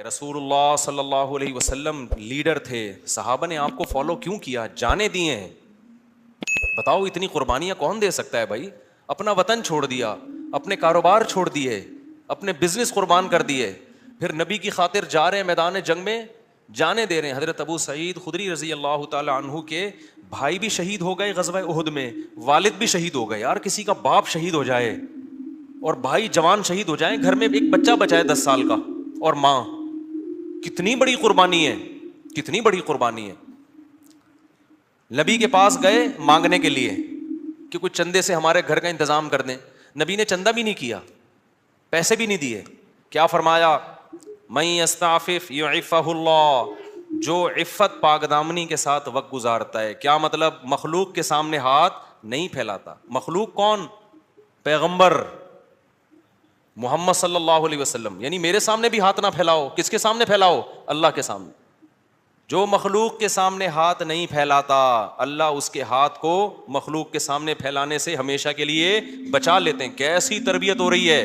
رسول اللہ صلی اللہ علیہ وسلم لیڈر تھے, صحابہ نے آپ کو فالو کیوں کیا, جانے دیے ہیں. بتاؤ اتنی قربانیاں کون دے سکتا ہے بھائی؟ اپنا وطن چھوڑ دیا, اپنے کاروبار چھوڑ دیے, اپنے بزنس قربان کر دیے, پھر نبی کی خاطر جا رہے ہیں میدان جنگ میں, جانے دے رہے ہیں. حضرت ابو سعید خدری رضی اللہ تعالی عنہ کے بھائی بھی شہید ہو گئے غزوہ احد میں, والد بھی شہید ہو گئے. یار کسی کا باپ شہید ہو جائے اور بھائی جوان شہید ہو جائیں, گھر میں ایک بچہ بچائے 10 سال کا اور ماں, کتنی بڑی قربانی ہے, کتنی بڑی قربانی ہے. نبی کے پاس گئے مانگنے کے لیے کہ کچھ چندے سے ہمارے گھر کا انتظام کر دیں. نبی نے چندہ بھی نہیں کیا, پیسے بھی نہیں دیے. کیا فرمایا؟ من یستعفف یعفہ اللہ, جو عفت پاک دامنی کے ساتھ وقت گزارتا ہے. کیا مطلب؟ مخلوق کے سامنے ہاتھ نہیں پھیلاتا. مخلوق کون؟ پیغمبر محمد صلی اللہ علیہ وسلم. یعنی میرے سامنے بھی ہاتھ نہ پھیلاؤ. کس کے سامنے پھیلاؤ؟ اللہ کے سامنے. جو مخلوق کے سامنے ہاتھ نہیں پھیلاتا, اللہ اس کے ہاتھ کو مخلوق کے سامنے پھیلانے سے ہمیشہ کے لیے بچا لیتے ہیں. کیسی تربیت ہو رہی ہے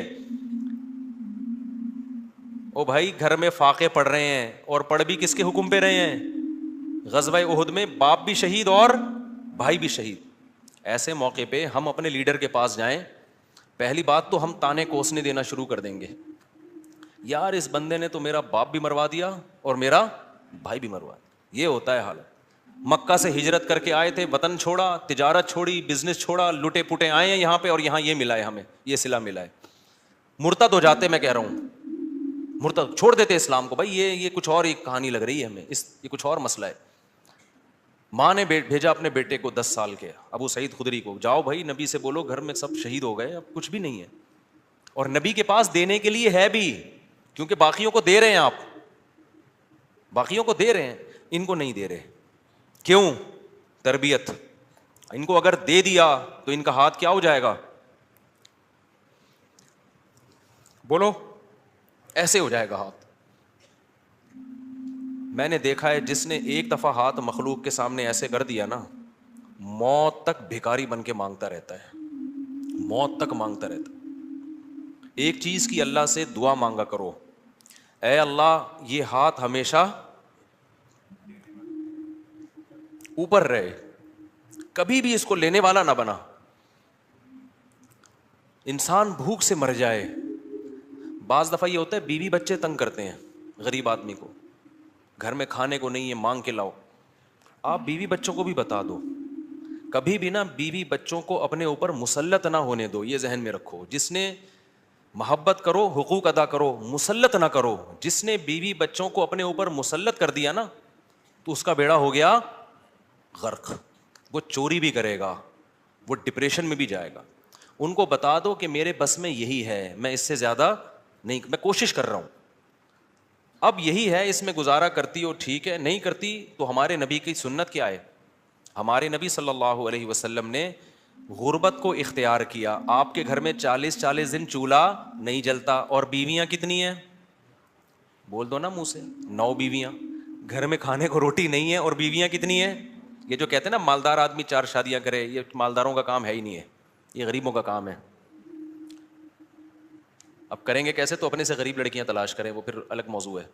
او بھائی. گھر میں فاقے پڑھ رہے ہیں اور پڑھ بھی کس کے حکم پہ رہے ہیں؟ غزوہ احد میں باپ بھی شہید اور بھائی بھی شہید. ایسے موقع پہ ہم اپنے لیڈر کے پاس جائیں, پہلی بات تو ہم تانے کوسنے دینا شروع کر دیں گے. یار اس بندے نے تو میرا باپ بھی مروا دیا اور میرا بھائی بھی مروا دیا. یہ ہوتا ہے حالت. مکہ سے ہجرت کر کے آئے تھے, وطن چھوڑا, تجارت چھوڑی, بزنس چھوڑا, لٹے پٹے آئے ہیں یہاں پہ, اور یہاں یہ ملا ہے ہمیں, یہ صلہ ملا ہے. مرتد ہو جاتے, میں کہہ رہا ہوں مرتد, چھوڑ دیتے اسلام کو. بھائی یہ کچھ اور ایک کہانی لگ رہی ہے ہمیں, یہ کچھ اور مسئلہ ہے. ماں نے بھیجا اپنے بیٹے کو 10 سال کے ابو سعید خدری کو, جاؤ بھائی نبی سے بولو گھر میں سب شہید ہو گئے, اب کچھ بھی نہیں ہے. اور نبی کے پاس دینے کے لیے ہے بھی, کیونکہ باقیوں کو دے رہے ہیں, آپ باقیوں کو دے رہے ہیں, ان کو نہیں دے رہے. کیوں؟ تربیت. ان کو اگر دے دیا تو ان کا ہاتھ کیا ہو جائے گا؟ بولو, ایسے ہو جائے گا ہاتھ. میں نے دیکھا ہے جس نے ایک دفعہ ہاتھ مخلوق کے سامنے ایسے کر دیا نا, موت تک بھکاری بن کے مانگتا رہتا ہے, موت تک مانگتا رہتا ہے. ایک چیز کی اللہ سے دعا مانگا کرو, اے اللہ یہ ہاتھ ہمیشہ اوپر رہے, کبھی بھی اس کو لینے والا نہ بنا. انسان بھوک سے مر جائے. بعض دفعہ یہ ہوتا ہے بیوی بچے تنگ کرتے ہیں غریب آدمی کو, گھر میں کھانے کو نہیں ہے, مانگ کے لاؤ. آپ بیوی بچوں کو بھی بتا دو, کبھی بھی نا بیوی بچوں کو اپنے اوپر مسلط نہ ہونے دو. یہ ذہن میں رکھو, جس نے محبت کرو, حقوق ادا کرو, مسلط نہ کرو. جس نے بیوی بچوں کو اپنے اوپر مسلط کر دیا نا, تو اس کا بیڑا ہو گیا غرق. وہ چوری بھی کرے گا, وہ ڈپریشن میں بھی جائے گا. ان کو بتا دو کہ میرے بس میں یہی ہے, میں اس سے زیادہ نہیں, میں کوشش کر رہا ہوں, اب یہی ہے, اس میں گزارا کرتی ہو ٹھیک ہے, نہیں کرتی تو ہمارے نبی کی سنت کیا ہے؟ ہمارے نبی صلی اللہ علیہ وسلم نے غربت کو اختیار کیا. آپ کے گھر میں 40 دن چولہا نہیں جلتا, اور بیویاں کتنی ہیں؟ بول دو نا منہ سے, 9 بیویاں. گھر میں کھانے کو روٹی نہیں ہے اور بیویاں کتنی ہیں؟ یہ جو کہتے ہیں نا مالدار آدمی 4 شادیاں کرے, یہ مالداروں کا کام ہے ہی نہیں ہے, یہ غریبوں کا کام ہے. اب کریں گے کیسے؟ تو اپنے سے غریب لڑکیاں تلاش کریں, وہ پھر الگ موضوع ہے.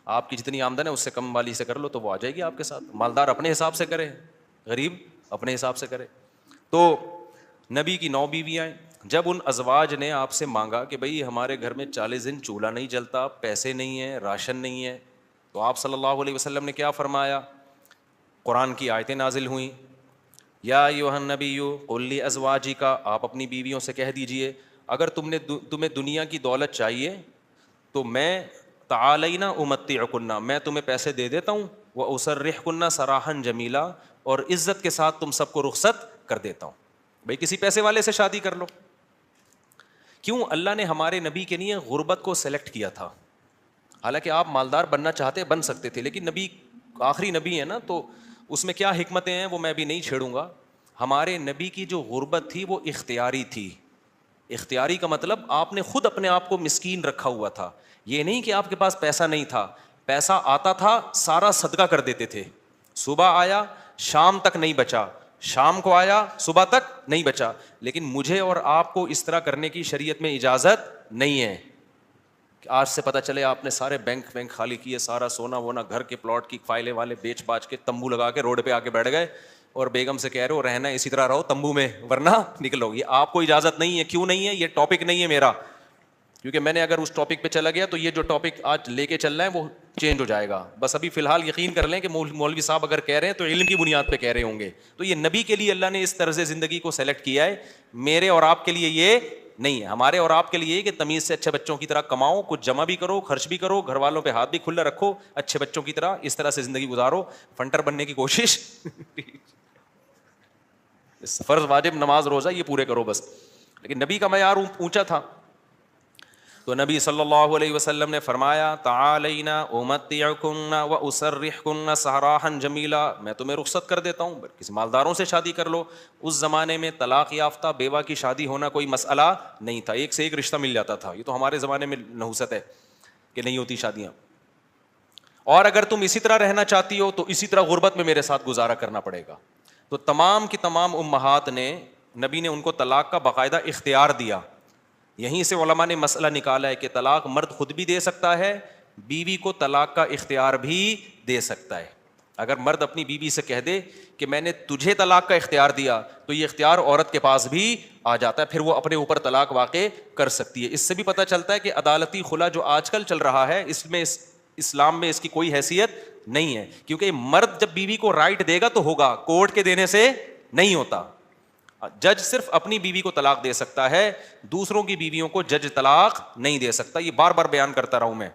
آپ کی جتنی آمدن ہے اس سے کم والی سے کر لو تو وہ آ جائے گی آپ کے ساتھ. مالدار اپنے حساب سے کرے, غریب اپنے حساب سے کرے. تو نبی کی 9 بیویاں ہیں. جب ان ازواج نے آپ سے مانگا کہ بھئی ہمارے گھر میں 40 دن چولہا نہیں جلتا, پیسے نہیں ہیں, راشن نہیں ہے, تو آپ صلی اللہ علیہ وسلم نے کیا فرمایا؟ قرآن کی آیتیں نازل ہوئیں, یا ایھا النبی قل لازواجک, آپ اپنی بیویوں سے کہہ دیجئے اگر تمہیں دنیا کی دولت چاہیے تو میں تعالینا امتعکن, میں تمہیں پیسے دے دیتا ہوں, واسرحکن سراحا جمیلا, اور عزت کے ساتھ تم سب کو رخصت کر دیتا ہوں. بھئی کسی پیسے والے سے شادی کر لو. کیوں؟ اللہ نے ہمارے نبی کے لیے غربت کو سلیکٹ کیا تھا. حالانکہ آپ مالدار بننا چاہتے بن سکتے تھے, لیکن نبی آخری نبی ہے نا, تو اس میں کیا حکمتیں ہیں وہ میں بھی نہیں چھیڑوں گا. ہمارے نبی کی جو غربت تھی وہ اختیاری تھی. اختیاری کا مطلب آپ نے خود اپنے آپ کو مسکین رکھا ہوا تھا. یہ نہیں کہ آپ کے پاس پیسہ نہیں تھا, پیسہ آتا تھا سارا صدقہ کر دیتے تھے. صبح آیا شام تک نہیں بچا, شام کو آیا صبح تک نہیں بچا. لیکن مجھے اور آپ کو اس طرح کرنے کی شریعت میں اجازت نہیں ہے آج سے پتہ چلے آپ نے سارے بینک خالی کیے, سارا سونا وونا, گھر کے پلاٹ کی فائلیں والے بیچ باچ کے تمبو لگا کے روڈ پہ آ کے بیٹھ گئے اور بیگم سے کہہ رہے ہو رہنا اسی طرح رہو تمبو میں ورنہ نکلو گی. آپ کو اجازت نہیں ہے. کیوں نہیں ہے؟ یہ ٹاپک نہیں ہے میرا, کیونکہ میں نے اگر اس ٹاپک پہ چلا گیا تو یہ جو ٹاپک آج لے کے چل رہا ہے وہ چینج ہو جائے گا. بس ابھی فی الحال یقین کر لیں کہ مولوی صاحب اگر کہہ رہے ہیں تو علم کی بنیاد پہ کہہ رہے ہوں گے. تو یہ نبی کے لیے اللہ نے اس طرز زندگی کو سلیکٹ کیا ہے, میرے اور آپ کے لیے یہ نہیں ہے. ہمارے اور آپ کے لیے کہ تمیز سے اچھے بچوں کی طرح کماؤ, کچھ جمع بھی کرو, خرچ بھی کرو, گھر والوں پہ ہاتھ بھی کھلا رکھو, اچھے بچوں کی طرح اس طرح سے زندگی گزارو, فنٹر بننے کی کوشش فرض واجب نماز روزہ یہ پورے کرو بس. لیکن نبی کا معیار اونچا تھا. تو نبی صلی اللہ علیہ وسلم نے فرمایا تعالینا امتعکن واسرحکن سراحا جمیلا, میں تمہیں رخصت کر دیتا ہوں, کسی مالداروں سے شادی کر لو. اس زمانے میں طلاق یافتہ بیوہ کی شادی ہونا کوئی مسئلہ نہیں تھا, ایک سے ایک رشتہ مل جاتا تھا. یہ تو ہمارے زمانے میں نحوست ہے کہ نہیں ہوتی شادیاں. اور اگر تم اسی طرح رہنا چاہتی ہو تو اسی طرح غربت میں میرے ساتھ گزارا کرنا پڑے گا. تو تمام کی تمام امہات نے, نبی نے ان کو طلاق کا باقاعدہ اختیار دیا. یہیں سے علماء نے مسئلہ نکالا ہے کہ طلاق مرد خود بھی دے سکتا ہے, بیوی کو طلاق کا اختیار بھی دے سکتا ہے. اگر مرد اپنی بیوی سے کہہ دے کہ میں نے تجھے طلاق کا اختیار دیا تو یہ اختیار عورت کے پاس بھی آ جاتا ہے, پھر وہ اپنے اوپر طلاق واقع کر سکتی ہے. اس سے بھی پتہ چلتا ہے کہ عدالتی خلا جو آج کل چل رہا ہے اس میں اسلام میں اس کی کوئی حیثیت نہیں ہے, کیونکہ مرد جب بیوی کو رائٹ دے گا تو ہوگا, کورٹ کے دینے سے نہیں ہوتا. جج صرف اپنی بیوی کو طلاق دے سکتا ہے, دوسروں کی بیویوں کو جج طلاق نہیں دے سکتا. یہ بار بار بیان کرتا رہا ہوں میں,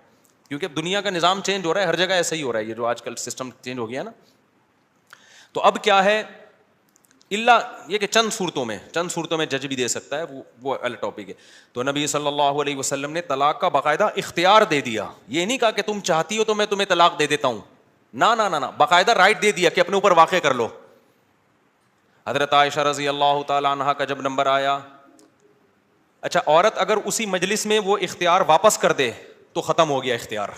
کیونکہ دنیا کا نظام چینج ہو رہا ہے, ہر جگہ ایسا ہی ہو رہا ہے, یہ جو آج کل سسٹم چینج ہو گیا نا. تو اب کیا ہے, اللہ یہ کہ چند صورتوں میں جج بھی دے سکتا ہے, وہ الگ ٹاپک ہے. تو نبی صلی اللہ علیہ وسلم نے طلاق کا باقاعدہ اختیار دے دیا. یہ نہیں کہا کہ تم چاہتی ہو تو میں تمہیں طلاق دے دیتا ہوں, نہ, باقاعدہ رائٹ دے دیا کہ اپنے اوپر واقع کر لو. حضرت عائشہ رضی اللہ تعالی عنہا کا جب نمبر آیا, اچھا عورت اگر اسی مجلس میں وہ اختیار واپس کر دے تو ختم ہو گیا اختیار.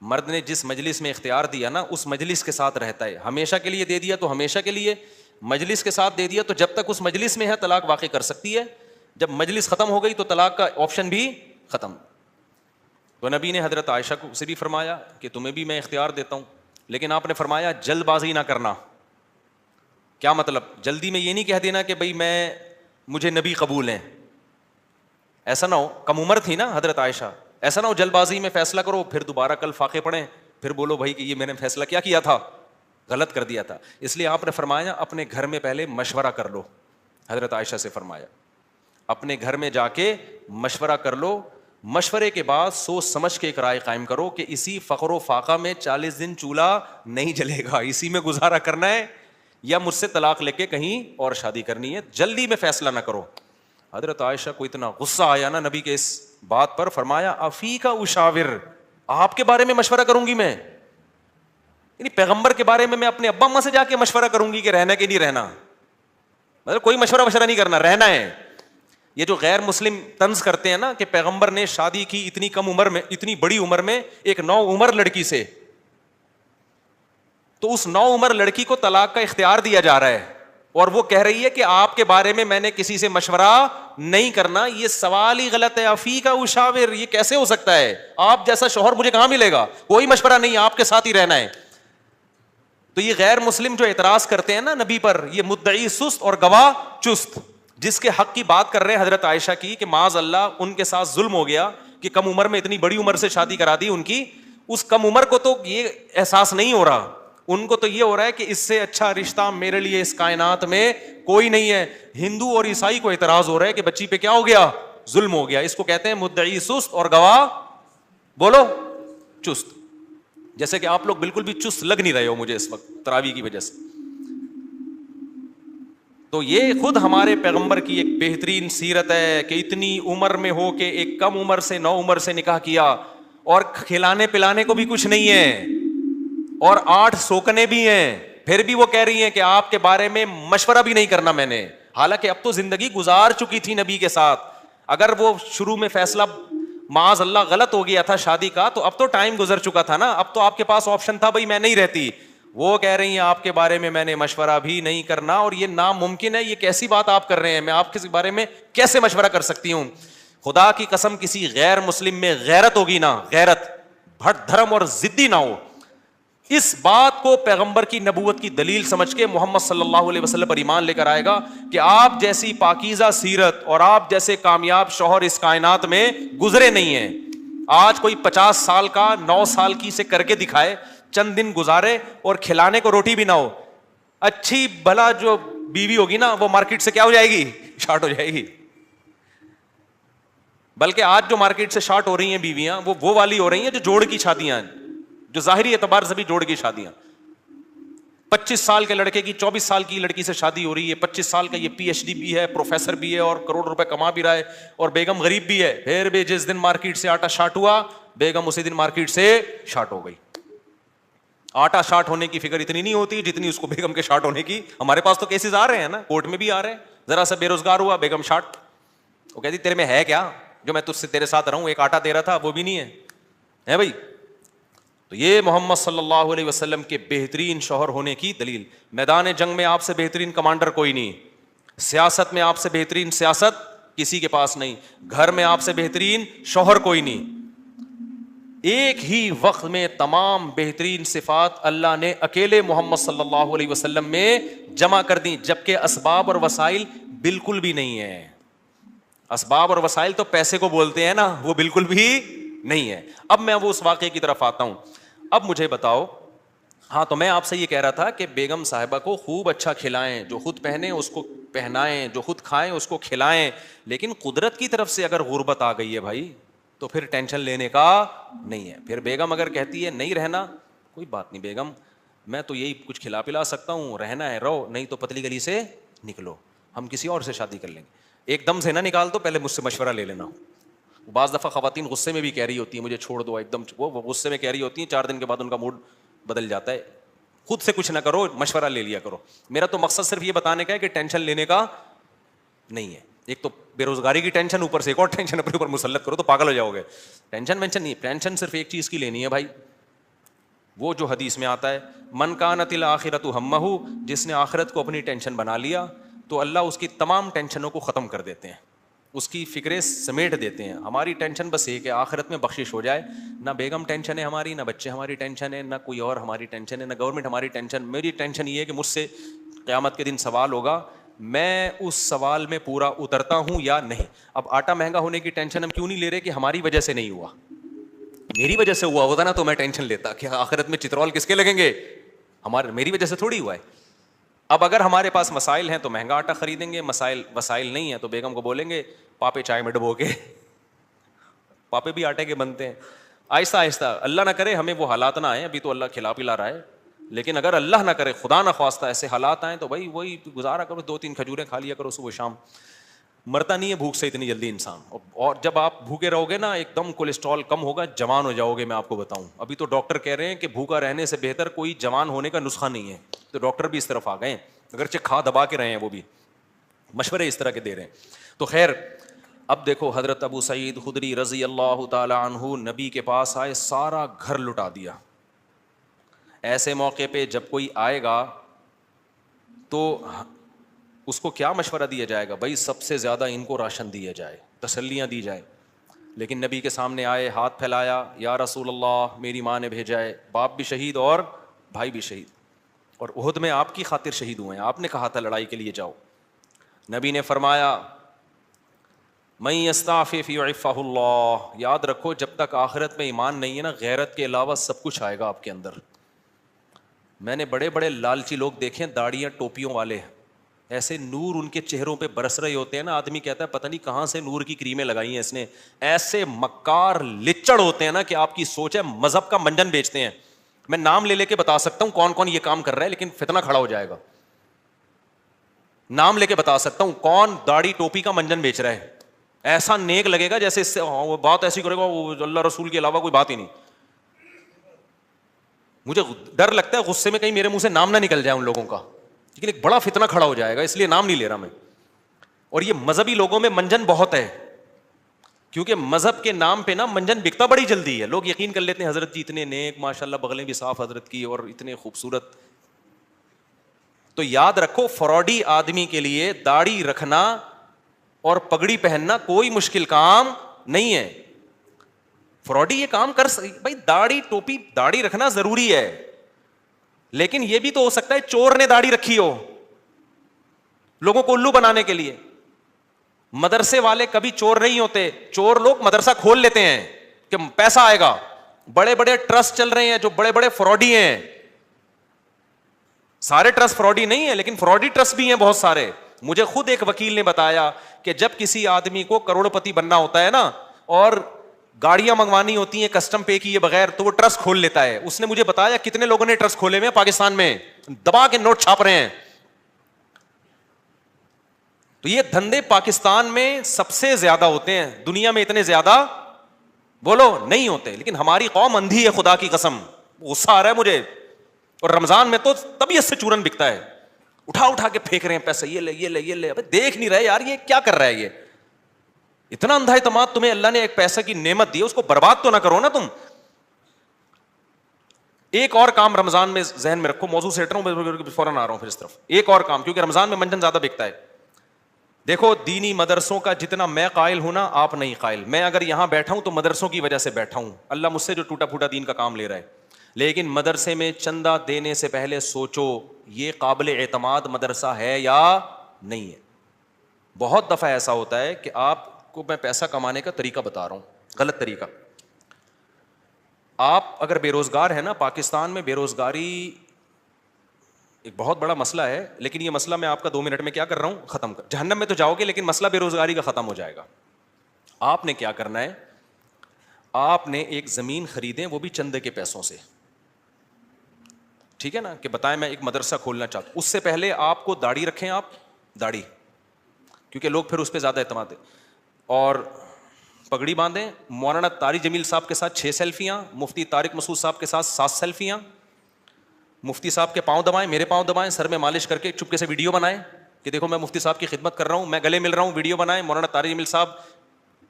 مرد نے جس مجلس میں اختیار دیا نا اس مجلس کے ساتھ رہتا ہے, ہمیشہ کے لیے دے دیا تو ہمیشہ کے لیے, مجلس کے ساتھ دے دیا تو جب تک اس مجلس میں ہے طلاق واقع کر سکتی ہے, جب مجلس ختم ہو گئی تو طلاق کا آپشن بھی ختم. تو نبی نے حضرت عائشہ کو سے بھی فرمایا کہ تمہیں بھی میں اختیار دیتا ہوں, لیکن آپ نے فرمایا جلد بازی نہ کرنا. کیا مطلب؟ جلدی میں یہ نہیں کہہ دینا کہ بھائی مجھے نبی قبول ہیں, ایسا نہ ہو. کم عمر تھی نا حضرت عائشہ, ایسا نہ ہو جلد بازی میں فیصلہ کرو پھر دوبارہ کل فاقے پڑیں, پھر بولو بھائی کہ یہ میں نے فیصلہ کیا تھا, غلط کر دیا تھا. اس لیے آپ نے فرمایا اپنے گھر میں پہلے مشورہ کر لو. حضرت عائشہ سے فرمایا اپنے گھر میں جا کے مشورہ کر لو, مشورے کے بعد سوچ سمجھ کے ایک رائے قائم کرو کہ اسی فقر و فاقہ میں 40 دن چولہا نہیں جلے گا, اسی میں گزارا کرنا ہے یا مجھ سے طلاق لے کے کہیں اور شادی کرنی ہے. جلدی میں فیصلہ نہ کرو. حضرت عائشہ کو اتنا غصہ آیا نا نبی کے اس بات پر, فرمایا افیکا اشاور, آپ کے بارے میں مشورہ کروں گی میں, یعنی پیغمبر کے بارے میں اپنے ابا اماں سے جا کے مشورہ کروں گی کہ رہنا کہ نہیں رہنا, مطلب کوئی مشورہ نہیں کرنا, رہنا ہے. یہ جو غیر مسلم طنز کرتے ہیں نا کہ پیغمبر نے شادی کی اتنی کم عمر میں, اتنی بڑی عمر میں ایک 9 عمر لڑکی سے, تو اس 9 عمر لڑکی کو طلاق کا اختیار دیا جا رہا ہے اور وہ کہہ رہی ہے کہ آپ کے بارے میں نے کسی سے مشورہ نہیں کرنا. یہ سوال ہی غلط ہے. افیکا اشاور, یہ کیسے ہو سکتا ہے؟ آپ جیسا شوہر مجھے کہاں ملے گا؟ کوئی مشورہ نہیں, آپ کے ساتھ ہی رہنا ہے. تو یہ غیر مسلم جو اعتراض کرتے ہیں نا نبی پر, یہ مدعی سست اور گواہ چست, جس کے حق کی بات کر رہے ہیں حضرت عائشہ کی کہ معاذ اللہ ان کے ساتھ ظلم ہو گیا کہ کم عمر میں اتنی بڑی عمر سے شادی کرا دی ان کی. اس کم عمر کو تو یہ احساس نہیں ہو رہا, ان کو تو یہ ہو رہا ہے کہ اس سے اچھا رشتہ میرے لیے اس کائنات میں کوئی نہیں ہے. ہندو اور عیسائی کو اعتراض ہو رہا ہے کہ بچی پہ کیا ہو گیا؟ ظلم ہو گیا. اس کو کہتے ہیں مدعی سست اور گواہ بولو چست. جیسے کہ آپ لوگ بالکل بھی چست لگ نہیں رہے ہو مجھے اس وقت تراویح کی وجہ سے. تو یہ خود ہمارے پیغمبر کی ایک بہترین سیرت ہے کہ اتنی عمر میں ہو کے ایک کم عمر سے 9 عمر سے نکاح کیا, اور کھلانے پلانے کو بھی کچھ نہیں ہے, اور 8 سوکنے بھی ہیں, پھر بھی وہ کہہ رہی ہیں کہ آپ کے بارے میں مشورہ بھی نہیں کرنا میں نے. حالانکہ اب تو زندگی گزار چکی تھی نبی کے ساتھ. اگر وہ شروع میں فیصلہ معاذ اللہ غلط ہو گیا تھا شادی کا تو اب تو ٹائم گزر چکا تھا نا, اب تو آپ کے پاس آپشن تھا بھائی میں نہیں رہتی. وہ کہہ رہی ہیں آپ کے بارے میں نے مشورہ بھی نہیں کرنا, اور یہ ناممکن ہے. یہ کیسی بات آپ کر رہے ہیں؟ میں آپ کے بارے میں کیسے مشورہ کر سکتی ہوں؟ خدا کی قسم کسی غیر مسلم میں غیرت ہوگی نا, غیرت, بھٹ دھرم اور ضدی نہ ہو, اس بات کو پیغمبر کی نبوت کی دلیل سمجھ کے محمد صلی اللہ علیہ وسلم پر ایمان لے کر آئے گا کہ آپ جیسی پاکیزہ سیرت اور آپ جیسے کامیاب شوہر اس کائنات میں گزرے نہیں ہیں. آج کوئی 50 سال کا 9 سال کی سے کر کے دکھائے, چند دن گزارے اور کھلانے کو روٹی بھی نہ ہو, اچھی بھلا جو بیوی ہوگی نا وہ مارکیٹ سے کیا ہو جائے گی, شارٹ ہو جائے گی. بلکہ آج جو مارکیٹ سے شارٹ ہو رہی ہیں بیویاں وہ والی ہو رہی ہیں جو جوڑ کی شادیاں ہیں, جو ظاہری اعتبار سے بھی جوڑ کی شادیاں. 25 سال کے لڑکے کی 24 سال کی لڑکی سے شادی ہو رہی ہے, 25 سال کا یہ PhD بھی ہے, پروفیسر بھی ہے اور کروڑ روپے کما بھی رہا ہے, اور بیگم غریب بھی ہے. پھر بھی جس دن مارکیٹ سے آٹا شارٹ ہوا, بیگم اسی دن مارکیٹ سے شارٹ ہو گئی. آٹا شارٹ ہونے کی فکر اتنی نہیں ہوتی جتنی اس کو بیگم کے شارٹ ہونے کی. ہمارے پاس تو کیسز آ رہے ہیں نا, کورٹ میں بھی آ رہے ہیں. ذرا سا بے روزگار ہوا, بیگم شارٹ. وہ کہتی تیرے میں ہے کیا جو میں تجھ سے تیرے ساتھ رہوں, ایک آٹا دے رہا تھا وہ بھی نہیں ہے بھائی. تو یہ محمد صلی اللہ علیہ وسلم کے بہترین شوہر ہونے کی دلیل. میدان جنگ میں آپ سے بہترین کمانڈر کوئی نہیں, سیاست میں آپ سے بہترین سیاست کسی کے پاس نہیں, گھر میں آپ سے بہترین شوہر کوئی نہیں. ایک ہی وقت میں تمام بہترین صفات اللہ نے اکیلے محمد صلی اللہ علیہ وسلم میں جمع کر دی, جبکہ اسباب اور وسائل بالکل بھی نہیں ہے. اسباب اور وسائل تو پیسے کو بولتے ہیں نا, وہ بالکل بھی نہیں ہے. اب میں وہ اس واقعے کی طرف آتا ہوں. اب مجھے بتاؤ, ہاں تو میں آپ سے یہ کہہ رہا تھا کہ بیگم صاحبہ کو خوب اچھا کھلائیں, جو خود پہنے اس کو پہنائیں, جو خود کھائیں اس کو کھلائیں. لیکن قدرت کی طرف سے اگر غربت آ گئی ہے بھائی تو پھر ٹینشن لینے کا نہیں ہے. پھر بیگم اگر کہتی ہے نہیں رہنا, کوئی بات نہیں بیگم, میں تو یہی کچھ کھلا پلا سکتا ہوں, رہنا ہے رہو, نہیں تو پتلی گلی سے نکلو, ہم کسی اور سے شادی کر لیں گے. ایک دم سے نہ نکال دو, پہلے مجھ سے مشورہ لے لینا. بعض دفعہ خواتین غصے میں بھی کہہ رہی ہوتی ہیں مجھے چھوڑ دو, ایک دم وہ غصے میں کہہ رہی ہوتی ہیں, 4 دن کے بعد ان کا موڈ بدل جاتا ہے. خود سے کچھ نہ کرو, مشورہ لے لیا کرو. میرا تو مقصد صرف یہ بتانے کا ہے کہ ٹینشن لینے کا نہیں ہے. ایک تو بے روزگاری کی ٹینشن, اوپر سے ایک اور ٹینشن اپنے اوپر مسلط کرو تو پاگل ہو جاؤ گے. ٹینشن وینشن نہیں, ٹینشن صرف ایک چیز کی لینی ہے بھائی, وہ جو حدیث میں آتا ہے من کانت الآخرۃ ہمہ, جس نے آخرت کو اپنی ٹینشن بنا لیا تو اللہ اس کی تمام ٹینشنوں کو ختم کر دیتے ہیں, اس کی فکریں سمیٹ دیتے ہیں. ہماری ٹینشن بس یہ کہ آخرت میں بخشش ہو جائے. نہ بیگم ٹینشن ہے ہماری, نہ بچے ہماری ٹینشن ہے, نہ کوئی اور ہماری ٹینشن ہے, نہ گورنمنٹ ہماری ٹینشن. میری ٹینشن یہ ہے کہ مجھ سے قیامت کے دن سوال ہوگا, میں اس سوال میں پورا اترتا ہوں یا نہیں. اب آٹا مہنگا ہونے کی ٹینشن ہم کیوں نہیں لے رہے کہ ہماری وجہ سے نہیں ہوا, میری وجہ سے ہوا ہوتا نا تو میں ٹینشن لیتا کہ آخرت میں چترول کس کے لگیں گے, میری وجہ سے تھوڑی ہوا ہے. اب اگر ہمارے پاس مسائل ہیں تو مہنگا آٹا خریدیں گے, وسائل نہیں ہیں تو بیگم کو بولیں گے پاپے چائے میں ڈبو کے, پاپے بھی آٹے کے بنتے ہیں. آہستہ آہستہ, اللہ نہ کرے ہمیں وہ حالات نہ آئیں, ابھی تو اللہ کھلا پلا رہا ہے, لیکن اگر اللہ نہ کرے خدا نہ خواستہ ایسے حالات آئیں تو بھائی وہی گزارا کرو, 2-3 کھجوریں کھا لیا کرو صبح شام. مرتا نہیں ہے بھوک سے اتنی جلدی انسان, اور جب آپ بھوکے رہو گے نا ایک دم کولیسٹرول کم ہوگا, جوان ہو جاؤ گے. میں آپ کو بتاؤں, ابھی تو ڈاکٹر کہہ رہے ہیں کہ بھوکا رہنے سے بہتر کوئی جوان ہونے کا نسخہ نہیں ہے, تو ڈاکٹر بھی اس طرف آ گئے ہیں, اگرچہ کھا دبا کے رہے ہیں, وہ بھی مشورے اس طرح کے دے رہے ہیں. تو خیر, اب دیکھو حضرت ابو سعید خدری رضی اللہ تعالی عنہ نبی کے پاس آئے, سارا گھر لٹا دیا. ایسے موقع پہ جب کوئی آئے گا تو اس کو کیا مشورہ دیا جائے گا, بھائی سب سے زیادہ ان کو راشن دیا جائے, تسلیاں دی جائے. لیکن نبی کے سامنے آئے, ہاتھ پھیلایا, یا رسول اللہ میری ماں نے بھیجا ہے, باپ بھی شہید اور بھائی بھی شہید, اور احد میں آپ کی خاطر شہید ہوئے ہیں, آپ نے کہا تھا لڑائی کے لیے جاؤ. نبی نے فرمایا من یستعفف یعفہ اللہ, یاد رکھو جب تک آخرت میں ایمان نہیں ہے نا, غیرت کے علاوہ سب کچھ آئے گا آپ کے اندر. میں نے بڑے بڑے لالچی لوگ دیکھے, داڑیاں ٹوپیوں والے, ایسے نور ان کے چہروں پہ برس رہے ہوتے ہیں نا, آدمی کہتا ہے پتہ نہیں کہاں سے نور کی کریمیں لگائی ہیں اس نے. ایسے مکار لچڑ ہوتے ہیں نا کہ آپ کی سوچ ہے مذہب کا منجن بیچتے ہیں. میں نام لے کے بتا سکتا ہوں کون کون یہ کام کر رہا ہے, لیکن فتنہ کھڑا ہو جائے گا. نام لے کے بتا سکتا ہوں کون داڑھی ٹوپی کا منجن بیچ رہا ہے, ایسا نیک لگے گا جیسے اس سے وہ بات ایسی کرے گا وہ اللہ رسول کے علاوہ کوئی بات ہی نہیں. مجھے ڈر لگتا ہے غصے میں کہیں میرے منہ سے نام نہ نکل جائے ان لوگوں کا, لیکن ایک بڑا فتنہ کھڑا ہو جائے گا, اس لیے نام نہیں لے رہا میں. اور یہ مذہبی لوگوں میں منجن بہت ہے, کیونکہ مذہب کے نام پہ نا منجن بکتا بڑی جلدی ہے. لوگ یقین کر لیتے ہیں حضرت جی اتنے نیک, ماشاء اللہ بغلیں بھی صاف حضرت کی, اور اتنے خوبصورت. تو یاد رکھو فراڈی آدمی کے لیے داڑھی رکھنا اور پگڑی پہننا کوئی مشکل کام نہیں ہے. فراڈی یہ کام کر بھائی داڑھی ٹوپی داڑھی رکھنا ضروری ہے, لیکن یہ بھی تو ہو سکتا ہے چور نے داڑھی رکھی ہو لوگوں کو الو بنانے کے لیے. مدرسے والے کبھی چور نہیں ہوتے, چور لوگ مدرسہ کھول لیتے ہیں کہ پیسہ آئے گا. بڑے بڑے ٹرسٹ چل رہے ہیں جو بڑے بڑے فراڈی ہیں, سارے ٹرسٹ فراڈی نہیں ہیں لیکن فراڈی ٹرسٹ بھی ہیں بہت سارے. مجھے خود ایک وکیل نے بتایا کہ جب کسی آدمی کو کروڑ پتی بننا ہوتا ہے نا, اور گاڑیاں منگوانی ہوتی ہیں کسٹم پے کیے بغیر, تو وہ ٹرسٹ کھول لیتا ہے. اس نے مجھے بتایا کتنے لوگوں نے ٹرسٹ کھولے ہوئے ہیں پاکستان میں, دبا کے نوٹ چھاپ رہے ہیں. تو یہ دھندے پاکستان میں سب سے زیادہ ہوتے ہیں, دنیا میں اتنے زیادہ بولو نہیں ہوتے. لیکن ہماری قوم اندھی ہے, خدا کی قسم غصہ آ رہا ہے مجھے. اور رمضان میں تو طبیعت سے چورن بکتا ہے, اٹھا اٹھا کے پھینک رہے ہیں پیسے, یہ لے یہ لے یہ لے. ابے دیکھ نہیں رہے یار یہ کیا کر رہا ہے, یہ اتنا اندھا اعتماد تمہیں اللہ نے ایک پیسے کی نعمت دی ہے, اس کو برباد تو نہ کرو نا تم. ایک اور کام رمضان میں ذہن میں رکھو, موضوع سیٹ رہا ہوں فوراً آ رہا ہوں پھر اس طرف. ایک اور کام, کیونکہ رمضان میں منجن زیادہ بکتا ہے. دیکھو دینی مدرسوں کا جتنا میں قائل ہوں نا آپ نہیں قائل. میں اگر یہاں بیٹھا ہوں تو مدرسوں کی وجہ سے بیٹھا ہوں, اللہ مجھ سے جو ٹوٹا پھوٹا دین کا کام لے رہا ہے. لیکن مدرسے میں چندہ دینے سے پہلے سوچو یہ قابل اعتماد مدرسہ ہے یا نہیں ہے. بہت دفعہ ایسا ہوتا ہے کہ آپ کو میں پیسہ کمانے کا طریقہ بتا رہا ہوں, غلط طریقہ. آپ اگر بے روزگار ہے نا, پاکستان میں بے روزگاری ایک بہت بڑا مسئلہ ہے, لیکن یہ مسئلہ میں آپ کا 2 منٹ میں کیا کر رہا ہوں ختم کر. جہنم میں تو جاؤ گے لیکن مسئلہ بے روزگاری کا ختم ہو جائے گا. آپ نے کیا کرنا ہے, آپ نے ایک زمین خریدیں وہ بھی چندے کے پیسوں سے, ٹھیک ہے نا, کہ بتائیں میں ایک مدرسہ کھولنا چاہتا ہوں. اس سے پہلے آپ کو داڑھی رکھیں, آپ داڑھی, کیونکہ لوگ پھر اس پہ زیادہ اعتماد ہے, اور پگڑی باندھیں. مولانا طارق جمیل صاحب کے ساتھ 6 سیلفیاں, مفتی طارق مسعود صاحب کے ساتھ 7 سیلفیاں. مفتی صاحب کے پاؤں دبائیں, میرے پاؤں دبائیں, سر میں مالش کر کے چپکے سے ویڈیو بنائیں کہ دیکھو میں مفتی صاحب کی خدمت کر رہا ہوں, میں گلے مل رہا ہوں, ویڈیو بنائیں. مولانا طارق جمیل صاحب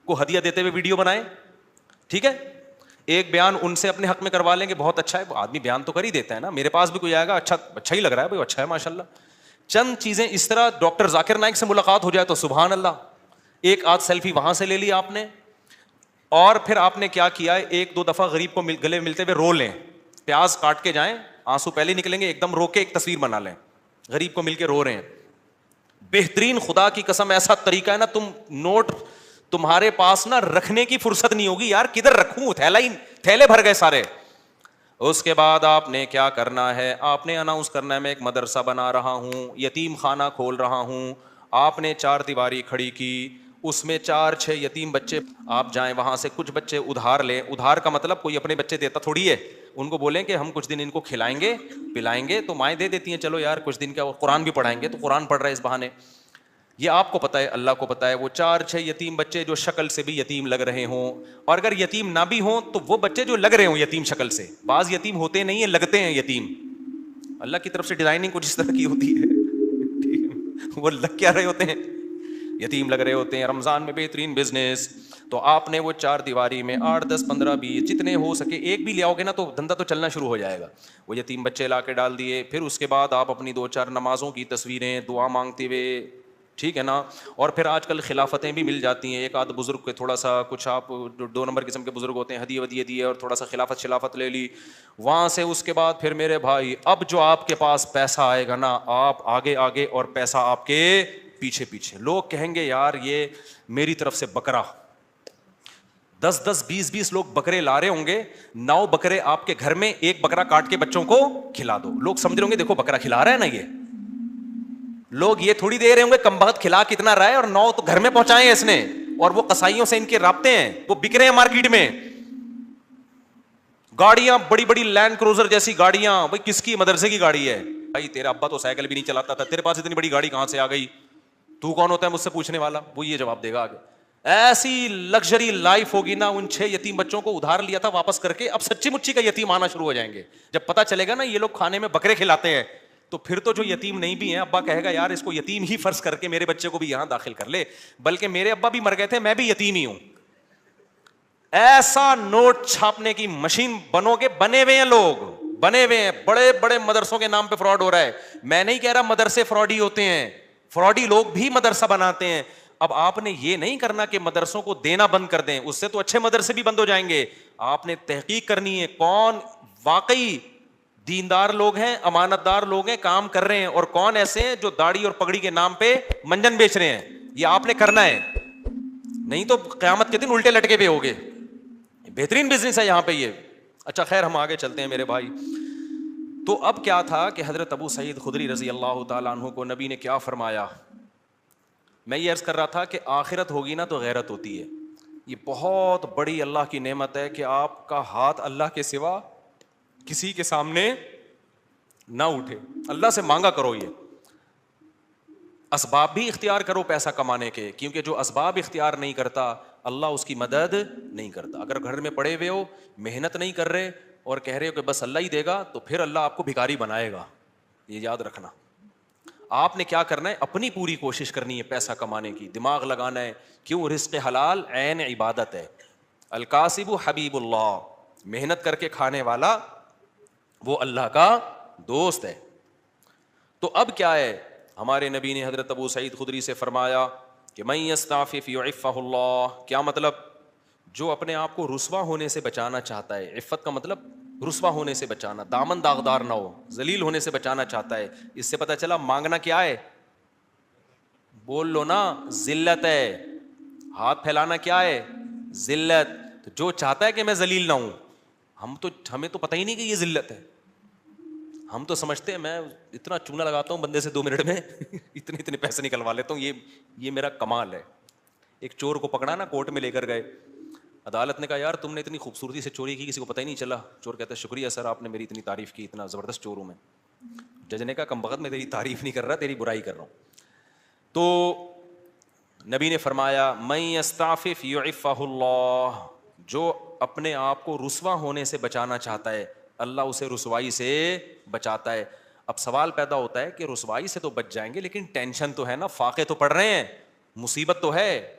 کو ہدیہ دیتے ہوئے ویڈیو بنائیں, ٹھیک ہے. ایک بیان ان سے اپنے حق میں کروا لیں گے, بہت اچھا ہے, آدمی بیان تو کر ہی دیتا ہے نا. میرے پاس بھی کوئی آئے گا, اچھا ہی لگ رہا ہے بھائی, اچھا ہے ماشاء اللہ. چند چیزیں اس طرح, ڈاکٹر ذاکر نائک سے ملاقات ہو جائے تو سبحان اللہ, ایک آدھ سیلفی وہاں سے لے لی آپ نے. اور پھر آپ نے کیا کیا ہے, 1-2 دفعہ غریب کو گلے ملتے ہوئے رو لیں, پیاز کاٹ کے جائیں, آنسو پہلے نکلیں گے, ایک دم رو کے ایک تصویر بنا لیں, غریب کو مل کے رو رہے ہیں. بہترین, خدا کی قسم ایسا طریقہ ہے نا, تم نوٹ تمہارے پاس نا رکھنے کی فرصت نہیں ہوگی یار, کدھر رکھوں, تھیلے بھر گئے سارے. اس کے بعد آپ نے کیا کرنا ہے, آپ نے اناؤنس کرنا ہے میں ایک مدرسہ بنا رہا ہوں, یتیم خانہ کھول رہا ہوں. آپ نے 4 دیواری کھڑی کی, اس میں 4-6 یتیم بچے, آپ جائیں وہاں سے کچھ بچے ادھار لیں. ادھار کا مطلب کوئی اپنے بچے دیتا تھوڑی ہے, ان کو بولیں کہ ہم کچھ دن ان کو کھلائیں گے پلائیں گے, تو مائیں دے دیتی ہیں, چلو یار کچھ دن کا, وہ قرآن بھی پڑھائیں گے, تو قرآن پڑھ رہے ہیں اس بہانے. یہ آپ کو پتہ ہے, اللہ کو پتہ ہے. وہ 4-6 یتیم بچے جو شکل سے بھی یتیم لگ رہے ہوں, اور اگر یتیم نہ بھی ہوں تو وہ بچے جو لگ رہے ہوں یتیم شکل سے, بعض یتیم ہوتے نہیں ہیں, لگتے ہیں یتیم, اللہ کی طرف سے ڈیزائننگ کچھ اس طرح کی ہوتی ہے, وہ لگ کیا رہے ہوتے ہیں, یتیم لگ رہے ہوتے ہیں. رمضان میں بہترین بزنس. تو آپ نے وہ 4 دیواری میں 8, 10, 15, 20 جتنے ہو سکے, ایک بھی لے آؤ گے نا تو دھندا تو چلنا شروع ہو جائے گا. وہ یتیم بچے لا کے ڈال دیے. پھر اس کے بعد آپ اپنی 2-4 نمازوں کی تصویریں دعا مانگتے ہوئے, ٹھیک ہے نا. اور پھر آج کل خلافتیں بھی مل جاتی ہیں, ایک آدھ بزرگ کے تھوڑا سا کچھ, آپ 2 نمبر قسم کے بزرگ ہوتے ہیں, ہدیے ودیے دیے اور تھوڑا سا خلافت لے لی وہاں سے. اس کے بعد پھر میرے بھائی, اب جو آپ کے پاس پیسہ آئے گا نا, آپ آگے آگے اور پیسہ آپ کے پیچھے پیچھے. لوگ کہیں گے یار یہ میری طرف سے بکرا, 10-10, 20-20 لوگ بکرے لا رہے ہوں گے, 9 بکرے آپ کے گھر میں, 1 بکرا کاٹ کے بچوں کو کھلا دو. لوگ سمجھ رہے ہوں گے دیکھو بکرا کھلا رہا ہے نا یہ. لوگ یہ تھوڑی دے رہے ہوں گے کم بخت کھلا کتنا رہا ہے, اور 9 تو گھر میں پہنچائے ہیں اس نے, اور وہ قصائیوں سے ان کے رابطے ہیں, وہ بک رہے ہیں مارکیٹ میں. گاڑیاں بڑی بڑی لینڈ کروزر جیسی گاڑیاں, بھائی کس کی, مدرسے کی گاڑی ہے. بھائی تیرا ابا تو سائیکل بھی نہیں چلاتا تھا, تیرے پاس اتنی بڑی گاڑی کہاں سے آ گئی, تو کون ہوتا ہے مجھ سے پوچھنے والا. وہ یہ جواب دے گا آگے. ایسی لگژری لائف ہوگی نا. ان 6 یتیم بچوں کو ادھار لیا تھا واپس کر کے, اب سچی مچی کا یتیم آنا شروع ہو جائیں گے. جب پتا چلے گا نا یہ لوگ کھانے میں بکرے کھلاتے ہیں, تو پھر تو جو یتیم نہیں بھی ہیں, ابا کہے گا یار اس کو یتیم ہی فرض کر کے میرے بچے کو بھی یہاں داخل کر لے, بلکہ میرے ابا بھی مر گئے تھے, میں بھی یتیم ہی ہوں. ایسا نوٹ چھاپنے کی مشین بنو گے, بنے ہوئے ہیں لوگ, بنے ہوئے ہیں. بڑے بڑے مدرسوں کے نام پہ فراڈ ہو رہا ہے. میں نہیں کہہ رہا مدرسے فراڈی ہوتے ہیں, فراڈی لوگ بھی مدرسہ بناتے ہیں. اب آپ نے یہ نہیں کرنا کہ مدرسوں کو دینا بند کر دیں, اس سے تو اچھے مدرسے بھی بند ہو جائیں گے. آپ نے تحقیق کرنی ہے کون واقعی دیندار لوگ ہیں, امانت دار لوگ ہیں, کام کر رہے ہیں, اور کون ایسے ہیں جو داڑھی اور پگڑی کے نام پہ منجن بیچ رہے ہیں. یہ آپ نے کرنا ہے, نہیں تو قیامت کے دن الٹے لٹکے پہ ہوگے. بہترین بزنس ہے یہاں پہ یہ. اچھا خیر, ہم آگے چلتے ہیں میرے بھائی. تو اب کیا تھا کہ حضرت ابو سعید خدری رضی اللہ تعالیٰ عنہ کو نبی نے کیا فرمایا. میں یہ عرض کر رہا تھا کہ آخرت ہوگی نا تو غیرت ہوتی ہے. یہ بہت بڑی اللہ کی نعمت ہے کہ آپ کا ہاتھ اللہ کے سوا کسی کے سامنے نہ اٹھے. اللہ سے مانگا کرو, یہ اسباب بھی اختیار کرو پیسہ کمانے کے, کیونکہ جو اسباب اختیار نہیں کرتا اللہ اس کی مدد نہیں کرتا. اگر گھر میں پڑے ہوئے ہو, محنت نہیں کر رہے اور کہہ رہے ہو کہ بس اللہ ہی دے گا, تو پھر اللہ آپ کو بھکاری بنائے گا. یہ یاد رکھنا. آپ نے کیا کرنا ہے, اپنی پوری کوشش کرنی ہے پیسہ کمانے کی, دماغ لگانا ہے. کیوں؟ رزق حلال عین عبادت ہے. الکاسب حبیب اللہ, محنت کر کے کھانے والا وہ اللہ کا دوست ہے. تو اب کیا ہے, ہمارے نبی نے حضرت ابو سعید خدری سے فرمایا کہ من یستعفف یعفہ اللہ. کیا مطلب؟ جو اپنے آپ کو رسوا ہونے سے بچانا چاہتا ہے, عفت کا مطلب رسوا ہونے سے بچانا, دامن داغدار نہ ہو, ذلیل ہونے سے بچانا چاہتا ہے. اس سے پتہ چلا مانگنا کیا ہے, بول لو نا, ذلت ہے. ہاتھ پھیلانا کیا ہے, ذلت. تو جو چاہتا ہے کہ میں ذلیل نہ ہوں, ہمیں تو پتہ ہی نہیں کہ یہ ذلت ہے. ہم تو سمجھتے ہیں میں اتنا چونا لگاتا ہوں بندے سے 2 منٹ میں اتنے پیسے نکلوا لیتا ہوں, یہ میرا کمال ہے. ایک چور کو پکڑا نا, کورٹ میں لے کر گئے, عدالت نے کہا یار تم نے اتنی خوبصورتی سے چوری کی, کسی کو پتہ ہی نہیں چلا. چور کہتا ہے شکریہ سر, آپ نے میری اتنی تعریف کی, اتنا زبردست چور ہوں میں. جج نے کہا کم بخت میں تیری تعریف نہیں کر رہا, تیری برائی کر رہا ہوں. تو نبی نے فرمایا من یستعفف یعفہ اللہ, جو اپنے آپ کو رسوا ہونے سے بچانا چاہتا ہے اللہ اسے رسوائی سے بچاتا ہے. اب سوال پیدا ہوتا ہے کہ رسوائی سے تو بچ جائیں گے, لیکن ٹینشن تو ہے نا, فاقے تو پڑ رہے ہیں, مصیبت تو ہے.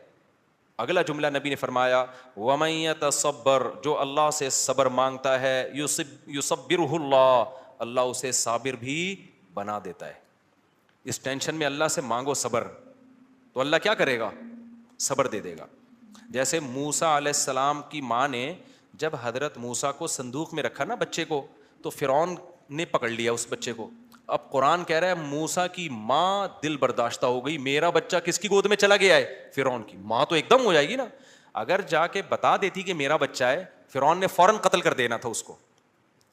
اگلا جملہ نبی نے فرمایا ومن یتصبر, جو اللہ سے صبر مانگتا ہے یصبرہ اللہ, اللہ اسے صابر بھی بنا دیتا ہے. اس ٹینشن میں اللہ سے مانگو صبر, تو اللہ کیا کرے گا, صبر دے دے گا. جیسے موسیٰ علیہ السلام کی ماں نے جب حضرت موسیٰ کو صندوق میں رکھا نا بچے کو, تو فرعون نے پکڑ لیا اس بچے کو. اب قرآن کہہ رہا ہے موسیٰ کی ماں دل برداشتہ ہو گئی, میرا بچہ کس کی گود میں چلا گیا ہے, فرعون کی. ماں تو ایک دم ہو جائے گی نا. اگر جا کے بتا دیتی کہ میرا بچہ ہے, فرعون نے فوراً قتل کر دینا تھا اس کو.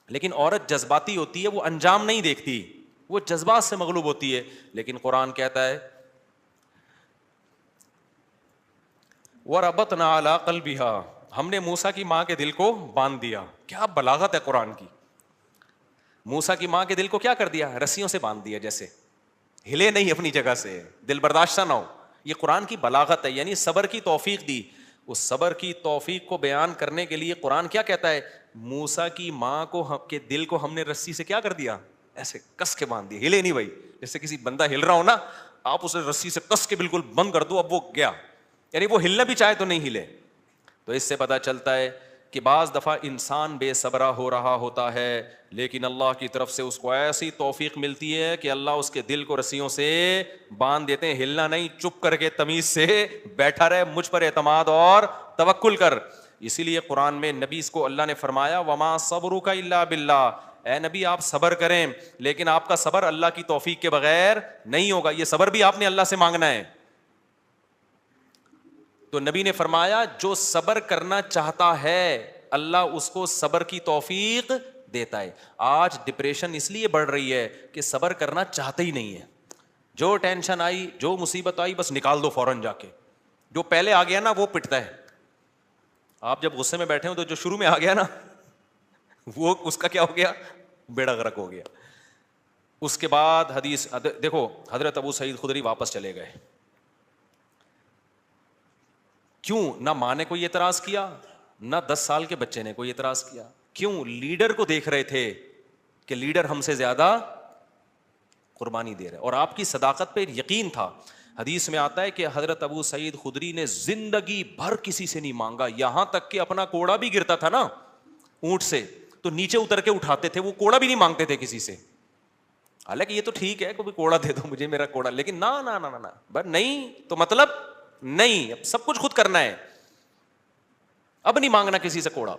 لیکن عورت جذباتی ہوتی ہے, وہ انجام نہیں دیکھتی, وہ جذبات سے مغلوب ہوتی ہے. لیکن قرآن کہتا ہے وَرَبَطْنَا عَلَىٰ قَلْبِهَا, ہم نے موسیٰ کی ماں کے دل کو باندھ دیا. کیا بلاغت ہے قرآن کی. موسیٰ کی ماں کے دل کو کیا کر دیا, رسیوں سے باندھ دیا, جیسے ہلے نہیں اپنی جگہ سے, دل برداشتہ نہ ہو. یہ قرآن کی بلاغت ہے, یعنی صبر کی توفیق دی. اس صبر کی توفیق کو بیان کرنے کے لیے قرآن کیا کہتا ہے, موسیٰ کی ماں کو کے دل کو ہم نے رسی سے کیا کر دیا, ایسے کس کے باندھ دیا, ہلے نہیں بھائی. جیسے کسی بندہ ہل رہا ہو نا, آپ اسے رسی سے کس کے بالکل بند کر دو, اب وہ گیا, یعنی وہ ہلنا بھی چاہے تو نہیں ہلے. تو اس سے پتہ چلتا ہے کہ بعض دفعہ انسان بے صبرا ہو رہا ہوتا ہے, لیکن اللہ کی طرف سے اس کو ایسی توفیق ملتی ہے کہ اللہ اس کے دل کو رسیوں سے باندھ دیتے ہیں. ہلنا نہیں, چپ کر کے تمیز سے بیٹھا رہے, مجھ پر اعتماد اور توکل کر. اسی لیے قرآن میں نبی کو اللہ نے فرمایا وما صبرک الا باللہ, اے نبی آپ صبر کریں, لیکن آپ کا صبر اللہ کی توفیق کے بغیر نہیں ہوگا. یہ صبر بھی آپ نے اللہ سے مانگنا ہے. تو نبی نے فرمایا جو صبر کرنا چاہتا ہے اللہ اس کو صبر کی توفیق دیتا ہے. آج ڈپریشن اس لیے بڑھ رہی ہے کہ صبر کرنا چاہتے ہی نہیں ہے. جو ٹینشن آئی, جو مصیبت آئی, بس نکال دو فوراً جا کے. جو پہلے آ گیا نا وہ پٹتا ہے. آپ جب غصے میں بیٹھے ہو تو جو شروع میں آ گیا نا وہ اس کا کیا ہو گیا, بیڑا غرق ہو گیا. اس کے بعد حدیث دیکھو, حضرت ابو سعید خدری واپس چلے گئے. کیوں؟ نہ ماں نے کوئی اعتراض کیا, نہ 10 سال کے بچے نے کوئی اعتراض کیا. کیوں؟ لیڈر کو دیکھ رہے تھے کہ لیڈر ہم سے زیادہ قربانی دے رہے, اور آپ کی صداقت پہ یقین تھا. حدیث میں آتا ہے کہ حضرت ابو سعید خدری نے زندگی بھر کسی سے نہیں مانگا, یہاں تک کہ اپنا کوڑا بھی گرتا تھا نا اونٹ سے تو نیچے اتر کے اٹھاتے تھے, وہ کوڑا بھی نہیں مانگتے تھے کسی سے. حالانکہ یہ تو ٹھیک ہے کوئی کوڑا دے دو مجھے, میرا کوڑا, لیکن نہ نہیں تو مطلب نہیں, اب سب کچھ خود کرنا ہے, اب نہیں مانگنا کسی سے کوڑا.